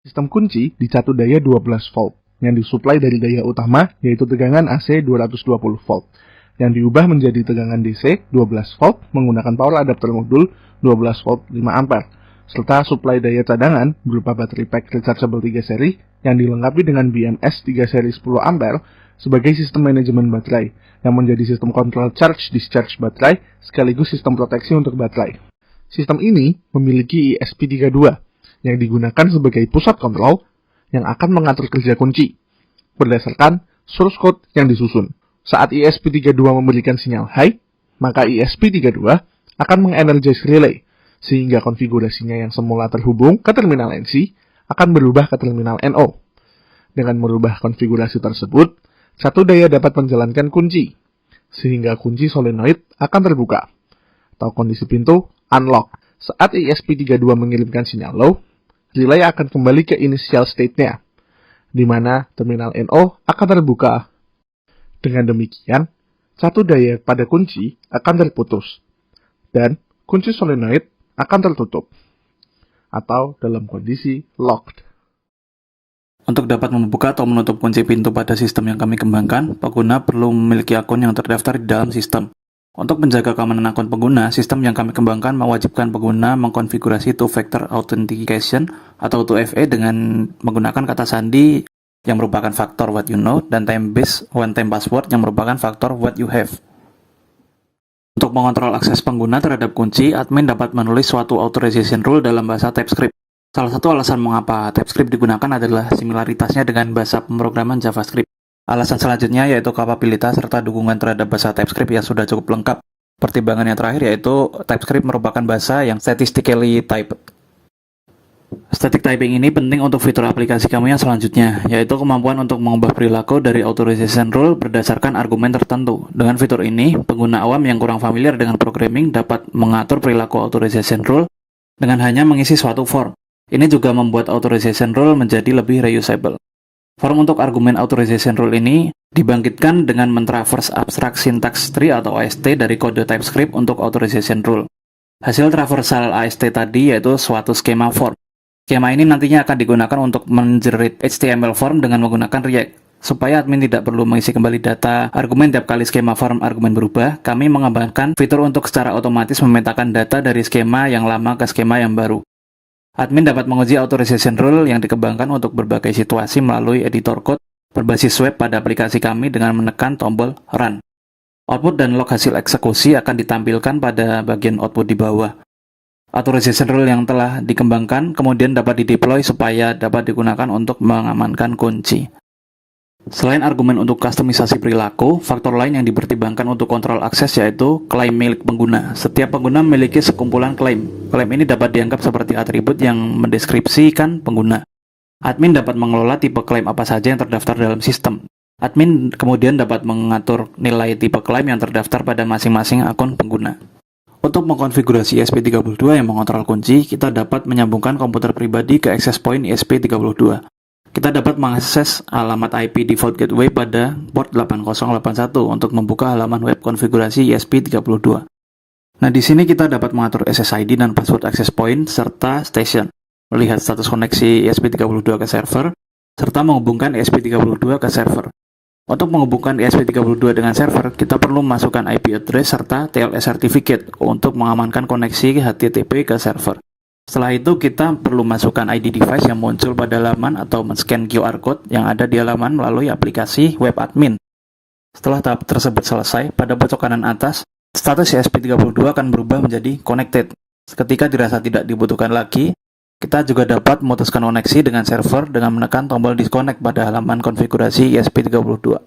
Sistem kunci dicatu daya 12 volt yang disuplai dari daya utama yaitu tegangan AC 220 volt yang diubah menjadi tegangan DC 12 volt menggunakan power adapter modul 12 volt 5 ampere serta suplai daya cadangan berupa baterai pack rechargeable 3 seri yang dilengkapi dengan BMS 3 seri 10 ampere sebagai sistem manajemen baterai yang menjadi sistem kontrol charge-discharge baterai sekaligus sistem proteksi untuk baterai. Sistem ini memiliki ESP32 yang digunakan sebagai pusat kontrol yang akan mengatur kerja kunci berdasarkan source code yang disusun. Saat ESP32 memberikan sinyal high, maka ESP32 akan mengenergize relay sehingga konfigurasinya yang semula terhubung ke terminal NC akan berubah ke terminal NO. Dengan merubah konfigurasi tersebut, satu daya dapat menjalankan kunci sehingga kunci solenoid akan terbuka atau kondisi pintu unlock. Saat ESP32 mengirimkan sinyal low, relay akan kembali ke initial state-nya, di mana terminal NO akan terbuka. Dengan demikian, satu daya pada kunci akan terputus, dan kunci solenoid akan tertutup, atau dalam kondisi locked. Untuk dapat membuka atau menutup kunci pintu pada sistem yang kami kembangkan, pengguna perlu memiliki akun yang terdaftar di dalam sistem. Untuk menjaga keamanan akun pengguna, sistem yang kami kembangkan mewajibkan pengguna mengkonfigurasi two-factor authentication atau 2FA dengan menggunakan kata sandi yang merupakan faktor what you know dan time-based one-time password yang merupakan faktor what you have. Untuk mengontrol akses pengguna terhadap kunci, admin dapat menulis suatu authorization rule dalam bahasa TypeScript. Salah satu alasan mengapa TypeScript digunakan adalah similaritasnya dengan bahasa pemrograman JavaScript. Alasan selanjutnya yaitu kapabilitas serta dukungan terhadap bahasa TypeScript yang sudah cukup lengkap. Pertimbangan yang terakhir yaitu TypeScript merupakan bahasa yang statistically typed. Static typing ini penting untuk fitur aplikasi kamu yang selanjutnya, yaitu kemampuan untuk mengubah perilaku dari authorization rule berdasarkan argumen tertentu. Dengan fitur ini, pengguna awam yang kurang familiar dengan programming dapat mengatur perilaku authorization rule dengan hanya mengisi suatu form. Ini juga membuat authorization rule menjadi lebih reusable. Form untuk argumen authorization rule ini dibangkitkan dengan mentraverse abstract syntax tree atau AST dari kode TypeScript untuk authorization rule. Hasil traversal AST tadi yaitu suatu skema form. Skema ini nantinya akan digunakan untuk menjerit HTML form dengan menggunakan React. Supaya admin tidak perlu mengisi kembali data argumen tiap kali skema form argumen berubah, kami mengembangkan fitur untuk secara otomatis memetakan data dari skema yang lama ke skema yang baru. Admin dapat menguji authorization rule yang dikembangkan untuk berbagai situasi melalui editor code berbasis web pada aplikasi kami dengan menekan tombol Run. Output dan log hasil eksekusi akan ditampilkan pada bagian output di bawah. Authorization rule yang telah dikembangkan kemudian dapat dideploy supaya dapat digunakan untuk mengamankan kunci. Selain argumen untuk kustomisasi perilaku, faktor lain yang dipertimbangkan untuk kontrol akses yaitu klaim milik pengguna. Setiap pengguna memiliki sekumpulan klaim. Klaim ini dapat dianggap seperti atribut yang mendeskripsikan pengguna. Admin dapat mengelola tipe klaim apa saja yang terdaftar dalam sistem. Admin kemudian dapat mengatur nilai tipe klaim yang terdaftar pada masing-masing akun pengguna. Untuk mengkonfigurasi ESP32 yang mengontrol kunci, kita dapat menyambungkan komputer pribadi ke access point ESP32. Kita dapat mengakses alamat IP default gateway pada port 8081 untuk membuka halaman web konfigurasi ESP32. Nah, di sini kita dapat mengatur SSID dan password access point serta station, melihat status koneksi ESP32 ke server, serta menghubungkan ESP32 ke server. Untuk menghubungkan ESP32 dengan server, kita perlu memasukkan IP address serta TLS certificate untuk mengamankan koneksi HTTP ke server. Setelah itu, kita perlu masukkan ID device yang muncul pada halaman atau men-scan QR code yang ada di halaman melalui aplikasi web admin. Setelah tahap tersebut selesai, pada pojok kanan atas, status ESP32 akan berubah menjadi connected. Ketika dirasa tidak dibutuhkan lagi, kita juga dapat memutuskan koneksi dengan server dengan menekan tombol disconnect pada halaman konfigurasi ESP32.